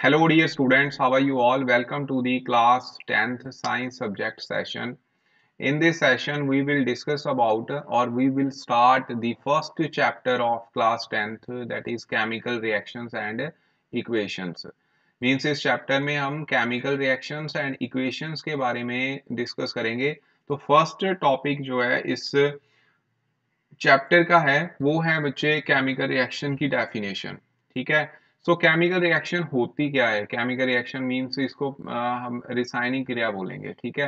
Hello dear students, how are you all? Welcome to the class 10th science subject session. In this session we will discuss about or we will start the first chapter of class 10th, that is chemical reactions and equations. Means इस chapter में हम chemical reactions and equations के बारे में discuss करेंगे. तो first topic जो है इस चैप्टर का है वो है बच्चे केमिकल रिएक्शन की डेफिनेशन. ठीक है. सो केमिकल रिएक्शन होती क्या है? केमिकल रिएक्शन मींस इसको हम रासायनिक क्रिया बोलेंगे. ठीक है.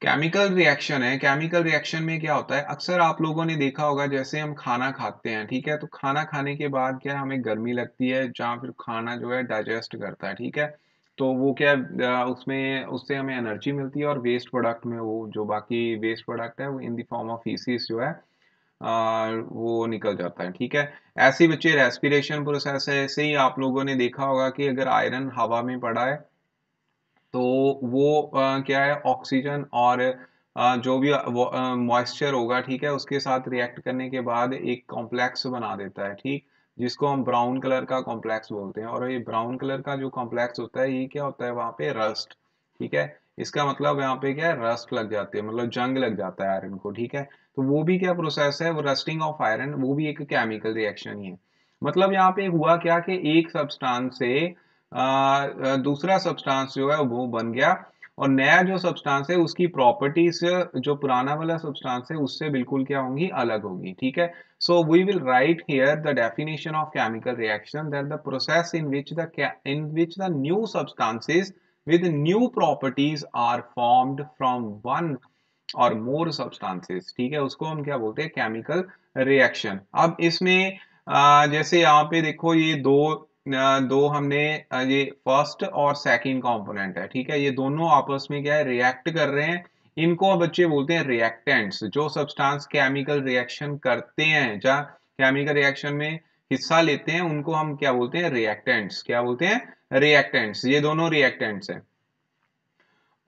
केमिकल रिएक्शन है. केमिकल रिएक्शन में क्या होता है, अक्सर आप लोगों ने देखा होगा जैसे हम खाना खाते हैं. ठीक है. तो खाना खाने के बाद क्या हमें गर्मी लगती है, जहाँ फिर खाना जो है डाइजेस्ट करता है. ठीक है. तो वो क्या उसमें उससे हमें एनर्जी मिलती है और वेस्ट प्रोडक्ट में वो जो बाकी वेस्ट प्रोडक्ट है वो in the form of faeces जो है वो निकल जाता है. ठीक है. ऐसे ही बच्चे रेस्पिरेशन प्रोसेस है. ऐसे ही आप लोगों ने देखा होगा कि अगर आयरन हवा में पड़ा है तो वो क्या है, ऑक्सीजन और जो भी मॉइस्चर होगा, ठीक है, उसके साथ रिएक्ट करने के बाद एक कॉम्प्लेक्स बना देता है. ठीक. जिसको हम ब्राउन कलर का कॉम्प्लेक्स बोलते हैं. और ये ब्राउन कलर का जो कॉम्प्लेक्स होता है ये क्या होता है, वहां पे रस्ट. ठीक है. इसका मतलब यहाँ पे क्या है, रस्ट लग जाती है, मतलब जंग लग जाता है आयरन को. ठीक है. तो वो भी क्या प्रोसेस है, वो रस्टिंग ऑफ आयरन, वो भी एक केमिकल रिएक्शन ही है. मतलब यहाँ पे हुआ क्या कि एक सब्सटेंस से दूसरा सब्सटेंस जो है वो बन गया, और नया जो सब्सटेंस है उसकी प्रॉपर्टीज जो पुराना वाला सब्सटेंस है उससे बिल्कुल क्या होंगी, अलग होगी. ठीक है. So we will write here the definition of chemical reaction, that the process in which the new substances with new properties are formed from one और मोर सब्सटेंसेस. ठीक है. उसको हम क्या बोलते हैं, केमिकल रिएक्शन. अब इसमें जैसे यहाँ पे देखो ये दो हमने ये फर्स्ट और सेकंड कंपोनेंट है. ठीक है. ये दोनों आपस में क्या है, रिएक्ट कर रहे हैं. इनको अब बच्चे बोलते हैं रिएक्टेंट्स. जो सब्सटेंस केमिकल रिएक्शन करते हैं, जहाँ केमिकल रिएक्शन में हिस्सा लेते हैं, उनको हम क्या बोलते हैं, रिएक्टेंट्स. क्या बोलते हैं, रिएक्टेंट्स. ये दोनों रिएक्टेंट्स हैं.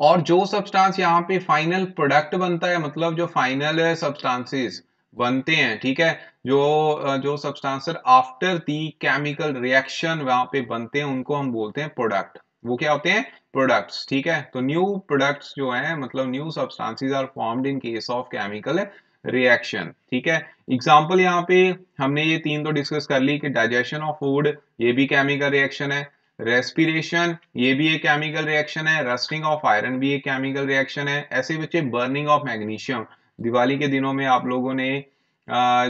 और जो सब्सटेंस यहाँ पे फाइनल प्रोडक्ट बनता है, मतलब जो फाइनल सब्सटेंसेस बनते हैं, ठीक है, जो substance after the chemical reaction वहां पे बनते हैं, उनको हम बोलते हैं प्रोडक्ट. वो क्या होते हैं, प्रोडक्ट्स. ठीक है. तो न्यू प्रोडक्ट्स जो हैं, मतलब new substances are formed in case of chemical reaction. ठीक है. एग्जांपल यहाँ पे हमने ये तीन तो डिस्कस कर ली कि डाइजेशन ऑफ फूड, ये भी केमिकल रिएक्शन है. रेस्पिरेशन, ये भी एक केमिकल रिएक्शन है. रस्टिंग ऑफ आयरन भी एक केमिकल रिएक्शन है. ऐसे बच्चे बर्निंग ऑफ मैग्नीशियम, दिवाली के दिनों में आप लोगों ने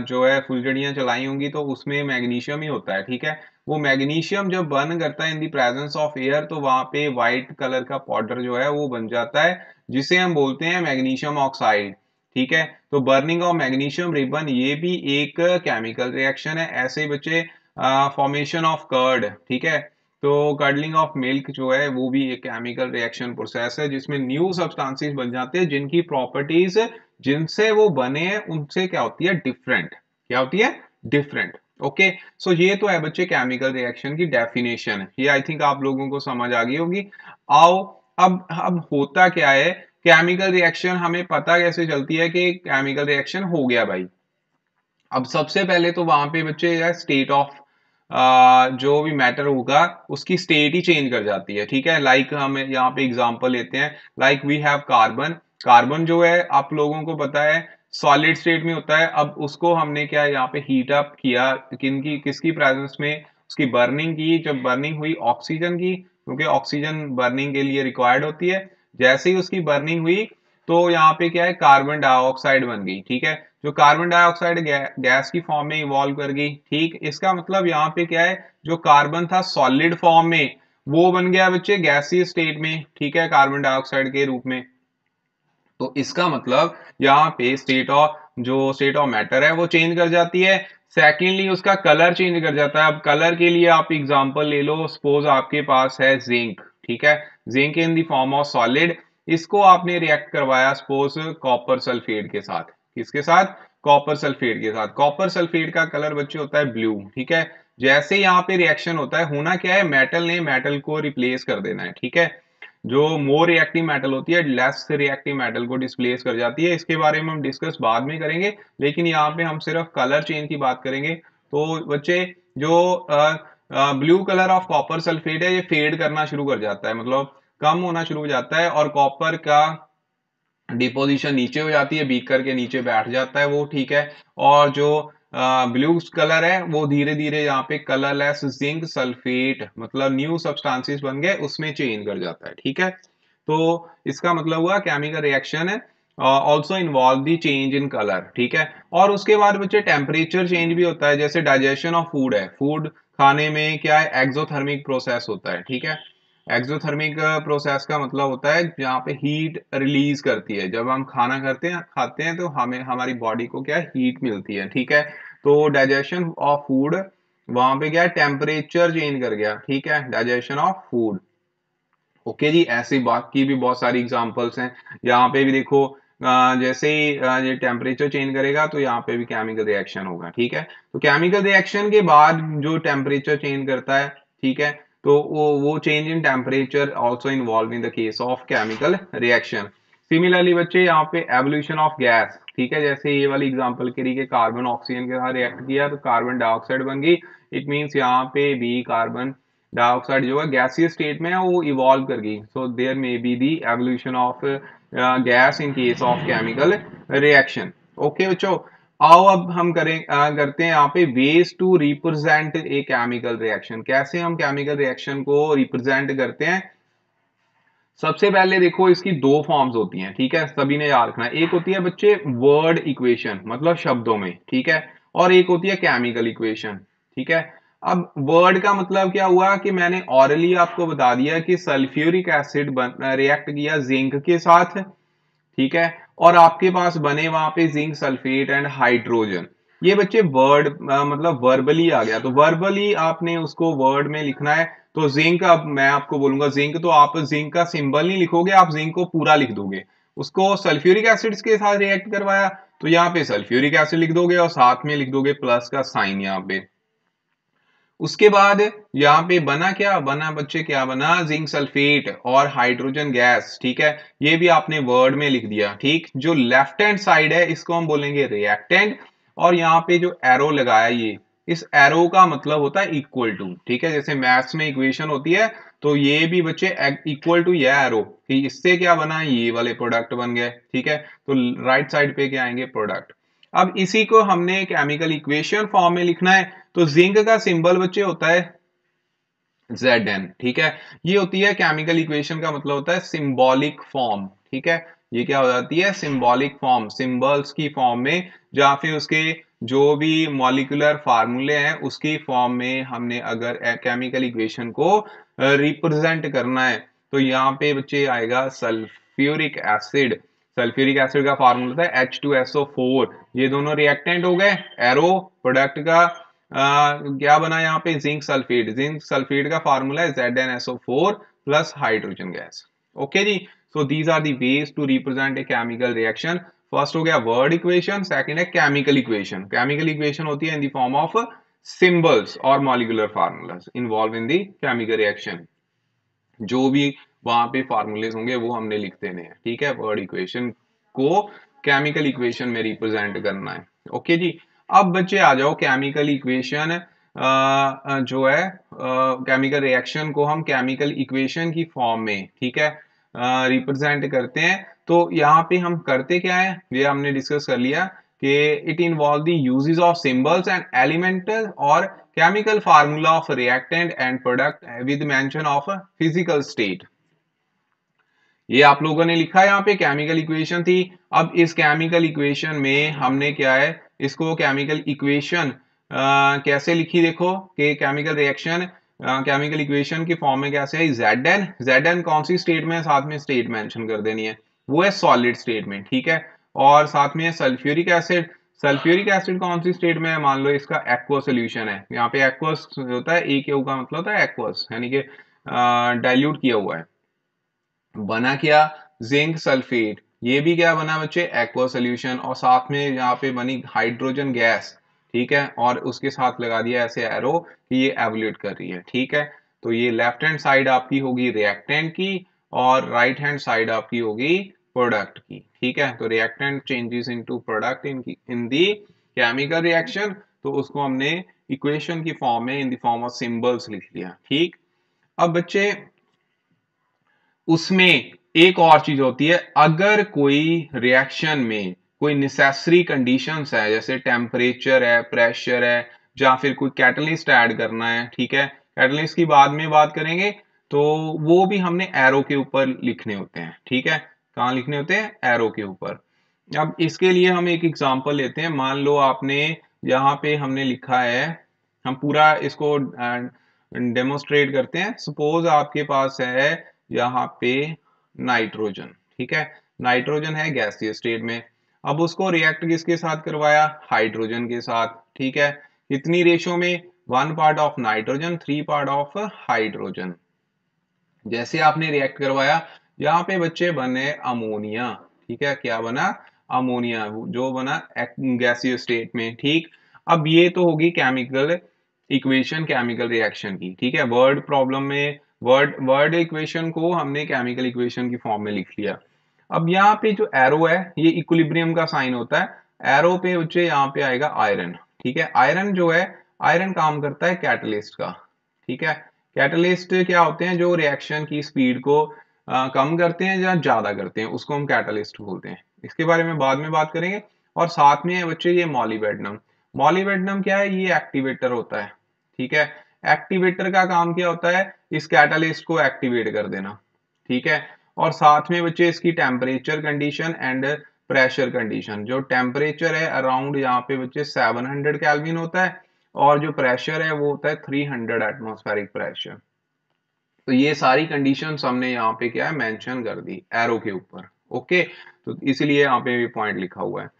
जो है फुलझड़ियां चलाई होंगी तो उसमें मैग्नीशियम ही होता है. ठीक है. वो मैग्नीशियम जब बर्न करता है in the presence of air, तो वहां पे व्हाइट कलर का पाउडर जो है वो बन जाता है, जिसे हम बोलते हैं मैग्नीशियम ऑक्साइड. ठीक है. तो बर्निंग ऑफ मैग्नीशियम रिबन, ये भी एक केमिकल रिएक्शन है. ऐसे बच्चे फॉर्मेशन ऑफ कर्ड. ठीक है. तो कर्डलिंग ऑफ मिल्क जो है वो भी एक केमिकल रिएक्शन प्रोसेस है, जिसमें न्यू सब्सटेंसेस बन जाते हैं जिनकी प्रॉपर्टीज जिनसे वो बने हैं उनसे क्या होती है, डिफरेंट. क्या होती है, डिफरेंट. ओके. सो ये तो है बच्चे केमिकल रिएक्शन की डेफिनेशन. ये आई थिंक आप लोगों को समझ आ गई होगी. आओ, अब होता क्या है, केमिकल रिएक्शन हमें पता कैसे चलती है कि केमिकल रिएक्शन हो गया भाई. अब सबसे पहले तो वहां पे बच्चे स्टेट ऑफ जो भी मैटर होगा उसकी स्टेट ही चेंज कर जाती है. ठीक है. लाइक हम यहाँ पे एग्जांपल लेते हैं. Like we have carbon. Carbon जो है आप लोगों को पता है सॉलिड स्टेट में होता है. अब उसको हमने क्या यहाँ पे हीट अप किया, किसकी प्रेजेंस में, उसकी बर्निंग की. जब बर्निंग हुई ऑक्सीजन की, क्योंकि ऑक्सीजन बर्निंग के लिए रिक्वायर्ड होती है. जैसे ही उसकी बर्निंग हुई तो यहाँ पे क्या है, कार्बन डाइऑक्साइड बन गई. ठीक है. जो कार्बन डाइऑक्साइड गैस की फॉर्म में इवॉल्व कर गई. ठीक. इसका मतलब यहाँ पे क्या है, जो कार्बन था सॉलिड फॉर्म में, वो बन गया बच्चे गैसीय स्टेट में. ठीक है. कार्बन डाइऑक्साइड के रूप में. तो इसका मतलब यहाँ पे स्टेट ऑफ मैटर है वो चेंज कर जाती है. सेकेंडली उसका कलर चेंज कर जाता है. अब कलर के लिए आप एग्जांपल ले लो. सपोज आपके पास है जिंक. ठीक है. Zinc in the form of solid. इसको आपने रिएक्ट करवाया सपोज कॉपर सल्फेट के साथ. किसके साथ, कॉपर सल्फेट के साथ. कॉपर सल्फेट का कलर बच्चे होता है ब्लू. ठीक है. जैसे यहाँ पे रिएक्शन होता है, होना क्या है, मेटल ने मेटल को रिप्लेस कर देना है. ठीक है. जो मोर रिएक्टिव मेटल होती है लेस रिएक्टिव मेटल को डिस्प्लेस कर जाती है. इसके बारे में हम डिस्कस बाद में करेंगे, लेकिन यहाँ पे हम सिर्फ कलर चेंज की बात करेंगे. तो बच्चे जो blue colour of copper sulphate है, ये फेड करना शुरू कर जाता है, मतलब कम होना शुरू हो जाता है, और कॉपर का डिपोजिशन नीचे हो जाती है, बीकर के नीचे बैठ जाता है वो, ठीक है। और जो ब्लू कलर है वो धीरे धीरे यहाँ पे कलरलेस जिंक सल्फेट, मतलब न्यू सब्सटेंसेस बन गए, उसमें चेंज कर जाता है, ठीक है। तो इसका मतलब हुआ केमिकल रिएक्शन है also involve the change in colour, ठीक है। और उसके बाद बच्चे टेम्परेचर चेंज भी होता है, जैसे डाइजेशन ऑफ फूड है, फूड खाने में क्या है, एक्सोथर्मिक प्रोसेस होता है, ठीक है। एक्सोथर्मिक प्रोसेस का मतलब होता है जहाँ पे हीट रिलीज करती है, जब हम खाना खाते हैं तो हमें हमारी बॉडी को क्या हीट मिलती है, ठीक है। तो डाइजेशन ऑफ फूड, वहां पे क्या है, टेम्परेचर चेंज कर गया, ठीक है, डाइजेशन ऑफ फूड। ओके जी, ऐसी बात की भी बहुत सारी एग्जांपल्स हैं। यहाँ पे भी देखो जैसे ही ये टेम्परेचर चेंज करेगा तो यहाँ पे भी केमिकल रिएक्शन होगा, ठीक है। तो केमिकल रिएक्शन के बाद जो टेम्परेचर चेंज करता है, ठीक है, तो वो change in temperature also involve in the case of chemical reaction. Similarly बच्चे यहाँ पे एवोल्यूशन ऑफ गैस, ठीक है, जैसे ये वाली एग्जांपल करी कि कार्बन ऑक्सीजन के साथ रिएक्ट किया तो कार्बन डाइऑक्साइड बन गई। इट मीन्स यहाँ पे भी कार्बन डाइऑक्साइड जो है गैसीय स्टेट में है, वो इवॉल्व कर गई। So there may be the evolution of gas in case of chemical reaction. Okay बच्चों, आओ अब हम करते हैं यहाँ पे ways to represent a chemical reaction. कैसे हम केमिकल रिएक्शन को रिप्रेजेंट करते हैं। सबसे पहले देखो इसकी दो फॉर्म्स होती हैं, ठीक है, सभी ने याद रखना है। एक होती है बच्चे वर्ड इक्वेशन, मतलब शब्दों में, ठीक है, और एक होती है केमिकल इक्वेशन, ठीक है। अब वर्ड का मतलब क्या हुआ कि मैंने ऑरली आपको बता दिया कि सल्फ्यूरिक एसिड रिएक्ट किया जिंक के साथ, ठीक है, और आपके पास बने वहां पे जिंक सल्फेट एंड हाइड्रोजन। ये बच्चे वर्ड मतलब वर्बली आ गया, तो वर्बली आपने उसको वर्ड में लिखना है। तो जिंक, अब मैं आपको बोलूंगा जिंक, तो आप जिंक का सिंबल नहीं लिखोगे, आप जिंक को पूरा लिख दोगे। उसको सल्फ्यूरिक एसिड के साथ रिएक्ट करवाया तो यहाँ पे सल्फ्यूरिक एसिड लिख दोगे और साथ में लिख दोगे प्लस का साइन यहाँ पे। उसके बाद यहाँ पे बना क्या बना बच्चे, क्या बना, जिंक सल्फेट और हाइड्रोजन गैस, ठीक है। ये भी आपने वर्ड में लिख दिया, ठीक। जो लेफ्ट हैंड साइड है इसको हम बोलेंगे रिएक्टेंट, और यहाँ पे जो एरो लगाया ये, इस एरो का मतलब होता है इक्वल टू, ठीक है। जैसे मैथ्स में इक्वेशन होती है तो ये भी बच्चे इक्वल टू ये एरो, कि इससे क्या बना, ये वाले प्रोडक्ट बन गए, ठीक है। तो राइट साइड पे क्या आएंगे, प्रोडक्ट। अब इसी को हमने केमिकल इक्वेशन फॉर्म में लिखना है, तो जिंक का सिंबल बच्चे होता है Zn, ठीक है। ये होती है केमिकल इक्वेशन का मतलब होता है सिंबॉलिक फॉर्म, ठीक है। ये क्या हो जाती है, सिंबॉलिक फॉर्म, सिंबल्स की फॉर्म में, या फिर उसके जो भी मॉलिक्यूलर फार्मूले हैं उसकी फॉर्म में हमने अगर केमिकल इक्वेशन को रिप्रेजेंट करना है, तो यहाँ पे बच्चे आएगा सल्फ्यूरिक एसिड। सल्फ्यूरिक एसिड का फार्मूला होता है H2SO4। ये दोनों रिएक्टेंट हो गए, एरो प्रोडक्ट का क्या बना यहाँ पे, जिंक सल्फेट। जिंक सल्फेट का फार्मूला है ZnSO4 plus hydrogen gas. Okay जी, so these are the ways to represent a chemical reaction. First हो गया वर्ड इक्वेशन, सेकंड है केमिकल इक्वेशन। केमिकल इक्वेशन होती है in the form of symbols और molecular formulas involve in the chemical reaction. जो भी वहां पे फार्मूलेज होंगे वो हमने लिख देने हैं, ठीक है। वर्ड इक्वेशन को केमिकल इक्वेशन में रिप्रेजेंट करना है। ओके जी, अब बच्चे आ जाओ केमिकल इक्वेशन जो है केमिकल रिएक्शन को हम केमिकल इक्वेशन की फॉर्म में, ठीक है, रिप्रेजेंट करते हैं। तो यहाँ पे हम करते क्या है, ये हमने डिस्कस कर लिया कि it involve the uses of symbols and elemental और chemical formula of reactant and product with mention of a physical state। ये आप लोगों ने लिखा है यहाँ पे, केमिकल इक्वेशन थी। अब इस केमिकल इक्वेशन में हमने क्या है, इसको केमिकल इक्वेशन कैसे लिखी, देखो कि केमिकल रिएक्शन केमिकल इक्वेशन की फॉर्म में कैसे है, Zn कौन सी स्टेट में है, साथ में स्टेट मेंशन कर देनी है, वो है सॉलिड स्टेट में, ठीक है। और साथ में सल्फ्यूरिक एसिड, सल्फ्यूरिक एसिड कौन सी स्टेट में है, मान लो इसका एक्वस सोल्यूशन है। यहाँ पे एक्वस होता है, एक का मतलब होता है एक्वस, यानी कि डाइल्यूट किया हुआ है। बना क्या, जिंक सल्फेट, ये भी क्या बना बच्चे, एक्वा सोल्यूशन, और साथ में यहाँ पे बनी हाइड्रोजन गैस, ठीक है। और उसके साथ लगा दिया ऐसे एरो कि ये एवोल्यूट कर रही है, ठीक है। तो ये लेफ्ट हैंड साइड आपकी होगी रिएक्टेंट की और राइट हैंड साइड आपकी होगी प्रोडक्ट की, ठीक है। तो reactant changes into product in the chemical reaction, तो उसको हमने इक्वेशन की फॉर्म में इन द फॉर्म ऑफ सिंबल्स लिख लिया। ठीक, अब बच्चे उसमें एक और चीज होती है, अगर कोई रिएक्शन में कोई नेसेसरी कंडीशंस है, जैसे टेम्परेचर है, प्रेशर है, या फिर कोई कैटलिस्ट ऐड करना है, ठीक है, कैटलिस्ट की बाद में बात करेंगे, तो वो भी हमने एरो के ऊपर लिखने होते हैं। ठीक है, कहाँ लिखने होते हैं? एरो के ऊपर। अब इसके लिए हम एक एग्जांपल लेते हैं। मान लो आपने यहाँ पे हमने लिखा है, हम पूरा इसको डेमोस्ट्रेट करते हैं। सपोज आपके पास है यहाँ पे नाइट्रोजन, ठीक है, नाइट्रोजन है गैसीय स्टेट में। अब उसको रिएक्ट किसके साथ करवाया? हाइड्रोजन के साथ। ठीक है, कितनी रेशो में? 1 part of nitrogen 3 part of hydrogen. जैसे आपने रिएक्ट करवाया, यहाँ पे बच्चे बने अमोनिया। ठीक है, क्या बना? अमोनिया, जो बना गैसीय स्टेट में। ठीक, अब ये तो होगी केमिकल इक्वेशन, केमिकल रिएक्शन की। ठीक है, वर्ड प्रॉब्लम में वर्ड इक्वेशन को हमने केमिकल इक्वेशन की फॉर्म में लिख लिया। अब यहाँ पे जो एरो है, ये इक्विलिब्रियम का साइन होता है। एरो पे बच्चे यहाँ पे आएगा आयरन। ठीक है, आयरन जो है, आयरन काम करता है कैटलिस्ट का। ठीक है, कैटलिस्ट क्या होते हैं? जो रिएक्शन की स्पीड को कम करते हैं या ज्यादा करते हैं, उसको हम कैटलिस्ट बोलते हैं। इसके बारे में बाद में बात करेंगे। और साथ में है बच्चे ये मॉलिबेडनम। मॉलिबेडनम क्या है? ये एक्टिवेटर होता है। ठीक है, एक्टिवेटर का काम क्या होता है? इस कैटलिस्ट को एक्टिवेट कर देना। ठीक है, और साथ में बच्चे इसकी temperature condition and pressure condition. जो टेम्परेचर है अराउंड यहाँ पे बच्चे 700 केल्विन होता है, और जो प्रेशर है वो होता है 300 एटमॉस्फेरिक प्रेशर। तो ये सारी कंडीशंस हमने यहाँ पे क्या है? मेंशन कर दी एरो के ऊपर। ओके, तो इसीलिए यहाँ पे भी पॉइंट लिखा हुआ है।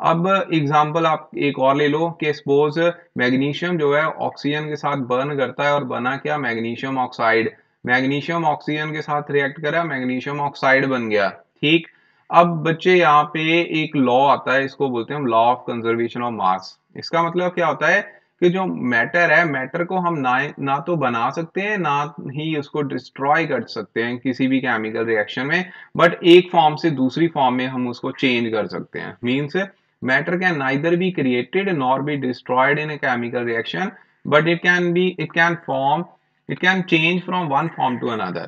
अब एग्जांपल आप एक और ले लो कि सपोज मैग्नीशियम जो है ऑक्सीजन के साथ बर्न करता है, और बना क्या? Magnesium oxide. मैग्नीशियम ऑक्सीजन के साथ रिएक्ट करा, मैग्नीशियम ऑक्साइड बन गया। ठीक, अब बच्चे यहाँ पे एक लॉ आता है, इसको बोलते हैं हम law of conservation of mass. इसका मतलब क्या होता है कि जो मैटर है, मैटर को हम ना तो बना सकते हैं, ना ही उसको डिस्ट्रॉय कर सकते हैं किसी भी केमिकल रिएक्शन में, बट एक फॉर्म से दूसरी फॉर्म में हम उसको चेंज कर सकते हैं। Means matter can neither be created nor be destroyed in a chemical reaction, but it can change from one form to another।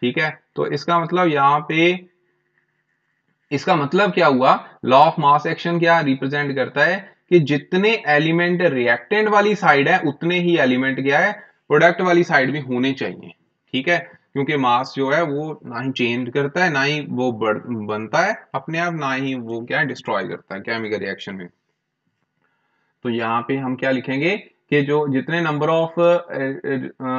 ठीक है, तो इसका मतलब यहाँ पे, इसका मतलब क्या हुआ? लॉ ऑफ मास एक्शन क्या रिप्रेजेंट करता है कि जितने एलिमेंट रिएक्टेंट वाली साइड है, उतने ही एलिमेंट क्या है? प्रोडक्ट वाली साइड भी होने चाहिए। ठीक है, क्योंकि मास जो है वो ना ही चेंज करता है, ना ही वो बनता है अपने आप, ना ही वो क्या डिस्ट्रॉय करता है केमिकल रिएक्शन में। तो यहाँ पे हम क्या लिखेंगे कि जो जितने नंबर ऑफ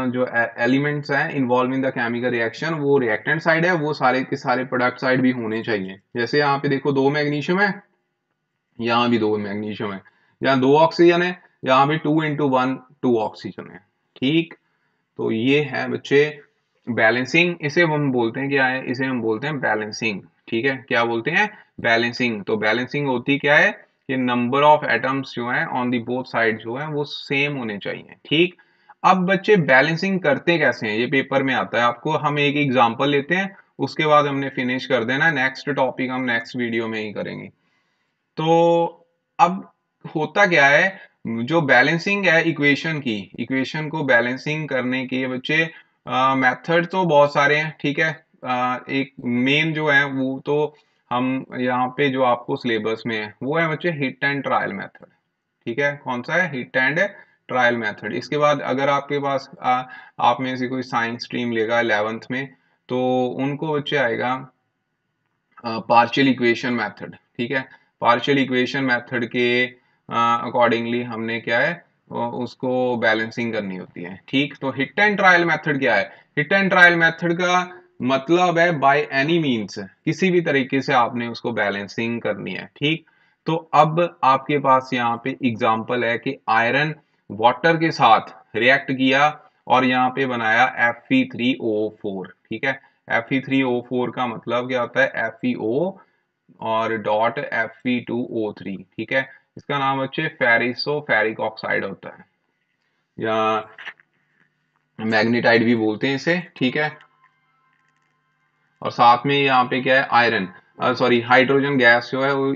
जो एलिमेंट्स हैं involve in the chemical reaction, वो रिएक्टेंट साइड है, वो सारे के सारे प्रोडक्ट साइड भी होने चाहिए। जैसे यहाँ पे देखो 2 मैग्नीशियम है, यहाँ भी 2 मैग्नीशियम है, यहाँ 2 ऑक्सीजन है, यहाँ भी 2 × 1 2 ऑक्सीजन है। ठीक, तो ये है बच्चे बैलेंसिंग। इसे हम बोलते हैं क्या है? इसे हम बोलते हैं बैलेंसिंग। ठीक है, क्या बोलते हैं? बैलेंसिंग। तो बैलेंसिंग होती क्या है कि नंबर ऑफ एटम्स जो है ऑन दी बोथ साइड जो है वो सेम होने चाहिए। ठीक, अब बच्चे बैलेंसिंग करते कैसे हैं? ये पेपर में आता है आपको। हम एक एग्जांपल लेते हैं, उसके बाद हमने फिनिश कर देना। नेक्स्ट टॉपिक हम नेक्स्ट वीडियो में ही करेंगे। तो अब होता क्या है, जो बैलेंसिंग है इक्वेशन की, इक्वेशन को बैलेंसिंग करने के बच्चे मेथड तो बहुत सारे हैं। ठीक है, एक मेन जो है वो तो हम यहाँ पे जो आपको सिलेबस में है वो है बच्चे हिट एंड ट्रायल मेथड। ठीक है, कौन सा है? Hit and trial method. इसके बाद अगर आपके पास आप में से कोई साइंस स्ट्रीम लेगा 11th में, तो उनको बच्चे आएगा पार्शियल इक्वेशन मेथड। ठीक है, पार्शियल इक्वेशन मेथड के अकॉर्डिंगली हमने क्या है उसको बैलेंसिंग करनी होती है। ठीक, तो हिट एंड ट्रायल मेथड क्या है? हिट एंड ट्रायल मेथड का मतलब है बाय एनी मींस, किसी भी तरीके से आपने उसको बैलेंसिंग करनी है। ठीक, तो अब आपके पास यहाँ पे एग्जांपल है कि आयरन वाटर के साथ रिएक्ट किया और यहाँ पे बनाया Fe3O4। ठीक है, Fe3O4 का मतलब क्या होता है? FeO और डॉट Fe2O3। ठीक है, इसका नाम बच्चे फेरिसो फेरिक ऑक्साइड होता है, या मैग्नेटाइट भी बोलते हैं इसे। ठीक है, और साथ में यहाँ पे क्या है? आयरन सॉरी हाइड्रोजन गैस जो है वो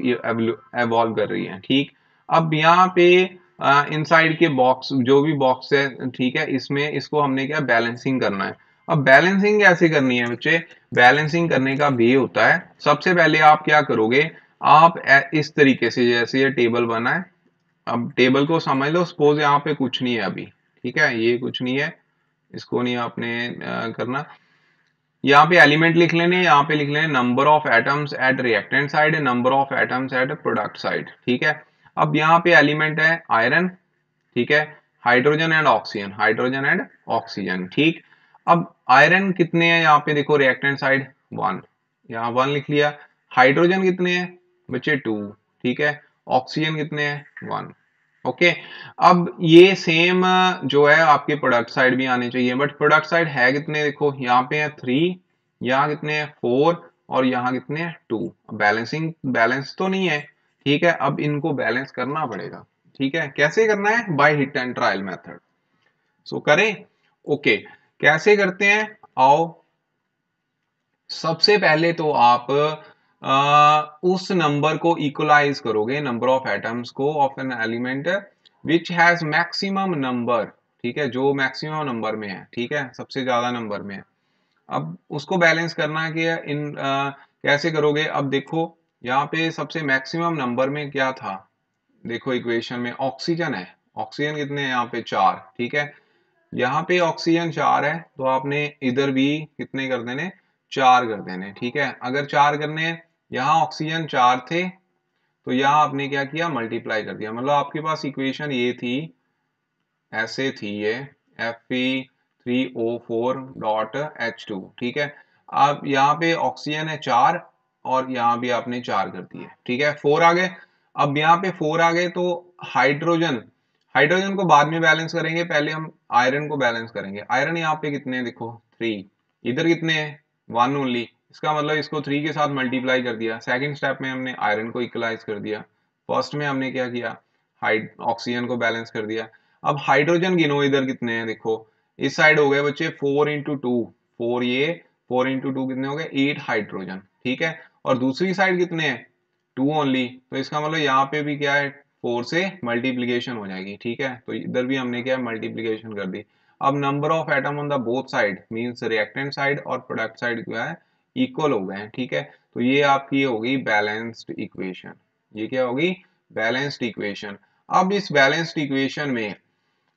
एवॉल्व कर रही है। ठीक, अब यहाँ पे इनसाइड के बॉक्स, जो भी बॉक्स है, ठीक है, इसमें इसको हमने क्या बैलेंसिंग करना है। अब बैलेंसिंग कैसे करनी है बच्चे? बैलेंसिंग करने का भी होता है, सबसे पहले आप क्या करोगे, आप इस तरीके से, जैसे ये टेबल बना है, अब टेबल को समझ लो, सपोज यहाँ पे कुछ नहीं है अभी, ठीक है, ये कुछ नहीं है, इसको नहीं आपने करना। यहाँ पे एलिमेंट लिख लेने, यहाँ पे लिख लेने number of atoms at reactant side, number of atoms at product side, ठीक है। अब यहाँ पे एलिमेंट है आयरन, ठीक है, hydrogen and oxygen, hydrogen and oxygen, ठीक। अब आयरन कितने हैं यहाँ पे देखो, रिएक्टेंट साइड 1, यहाँ 1 लिख लिया। हाइड्रोजन कितने हैं बच्चे 2, ठीक है। ऑक्सीजन कितने हैं 1, ओके। अब ये सेम जो है आपके प्रोडक्ट साइड भी आने चाहिए, बट प्रोडक्ट साइड है कितने, देखो यहाँ पे है 3, यहाँ कितने हैं 4, और यहाँ कितने हैं 2। बैलेंसिंग बैलेंस तो नहीं है, ठीक है, अब इनको बैलेंस करना पड़ेगा, ठीक है। कैसे करना है? By hit and trial method. सो करें, ओके। कैसे करते हैं, आओ। सबसे पहले तो आप उस नंबर को इक्वलाइज करोगे, नंबर ऑफ एटम्स को of an element which has maximum number, ठीक है, जो मैक्सिमम नंबर में है, ठीक है, सबसे ज्यादा नंबर में है। अब उसको बैलेंस करना है कि कैसे करोगे। अब देखो यहाँ पे सबसे मैक्सिमम नंबर में क्या था, देखो इक्वेशन में ऑक्सीजन है, ऑक्सीजन कितने हैं यहाँ पे 4, ठीक है। यहाँ पे ऑक्सीजन 4 है, तो आपने इधर भी कितने कर देने, 4 कर देने, ठीक है। अगर 4 करने, यहाँ ऑक्सीजन 4 थे, तो यहाँ आपने क्या किया, मल्टीप्लाई कर दिया। मतलब आपके पास इक्वेशन ये थी, ऐसे थी ये, Fe3O4.H2, ठीक है। अब यहाँ पे ऑक्सीजन है 4, और यहाँ भी आपने 4 कर दिए, ठीक है, 4 आ गए। अब यहाँ पे 4 आ गए, तो हाइड्रोजन, हाइड्रोजन को बाद में बैलेंस करेंगे, पहले हम आयरन को बैलेंस करेंगे। आयरन यहाँ पे कितने हैं देखो 3, इधर कितने हैं 1 ओनली, इसका मतलब इसको 3 के साथ मल्टीप्लाई कर दिया। सेकंड स्टेप में हमने आयरन को इक्वलाइज कर दिया, फर्स्ट में हमने क्या किया, ऑक्सीजन को बैलेंस कर दिया। अब हाइड्रोजन गिनो, इधर कितने हैं देखो, इस साइड हो गए बच्चे 4 इंटू 2, 4 ये, 4 इंटू 2 कितने हो गए 8 हाइड्रोजन, ठीक है। और दूसरी साइड कितने हैं 2 ओनली, तो इसका मतलब यहाँ पे भी क्या है 4 से मल्टीप्लीकेशन हो जाएगी, ठीक है। तो इधर भी हमने क्या मल्टीप्लीकेशन कर दी। अब number of atom on the both side means reactant side और प्रोडक्ट साइड क्या है, इक्वल हो गए हैं, ठीक है। तो ये आपकी होगी बैलेंस्ड इक्वेशन, ये क्या होगी, बैलेंस्ड इक्वेशन। अब इस बैलेंस्ड इक्वेशन में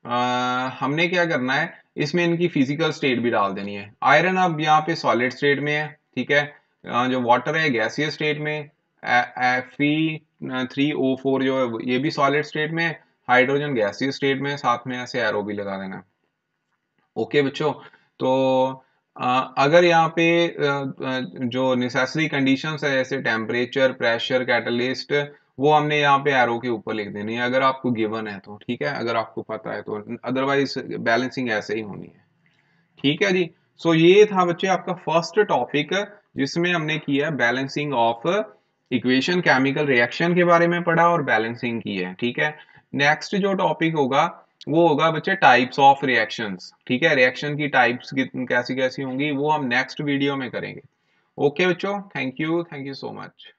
हमने क्या करना है, इसमें इनकी फिजिकल स्टेट भी डाल देनी है। आयरन अब यहाँ पे सॉलिड स्टेट में है, ठीक है। जो वाटर है गैसियस स्टेट में, Fe3O4 जो है ये भी सॉलिड स्टेट में, हाइड्रोजन गैसियस स्टेट में, साथ में ऐसे एरो भी लगा देना। ओके बच्चों, तो अगर यहाँ पे जो नेसेसरी कंडीशंस है, जैसे टेम्परेचर, प्रेशर, कैटलिस्ट, वो हमने यहाँ पे एरो के ऊपर लिख देनी है, अगर आपको गिवन है तो, ठीक है, अगर आपको पता है तो। अदरवाइज बैलेंसिंग ऐसे ही होनी है, ठीक है जी। सो ये था बच्चे आपका फर्स्ट टॉपिक, जिसमें हमने किया balancing of equation, chemical reaction के बारे में पढ़ा और बैलेंसिंग की है, ठीक है। नेक्स्ट जो टॉपिक होगा वो होगा बच्चे टाइप्स ऑफ रिएक्शंस, ठीक है। रिएक्शन की टाइप्स कैसी कैसी होंगी वो हम नेक्स्ट वीडियो में करेंगे। ओके बच्चों, थैंक यू सो मच।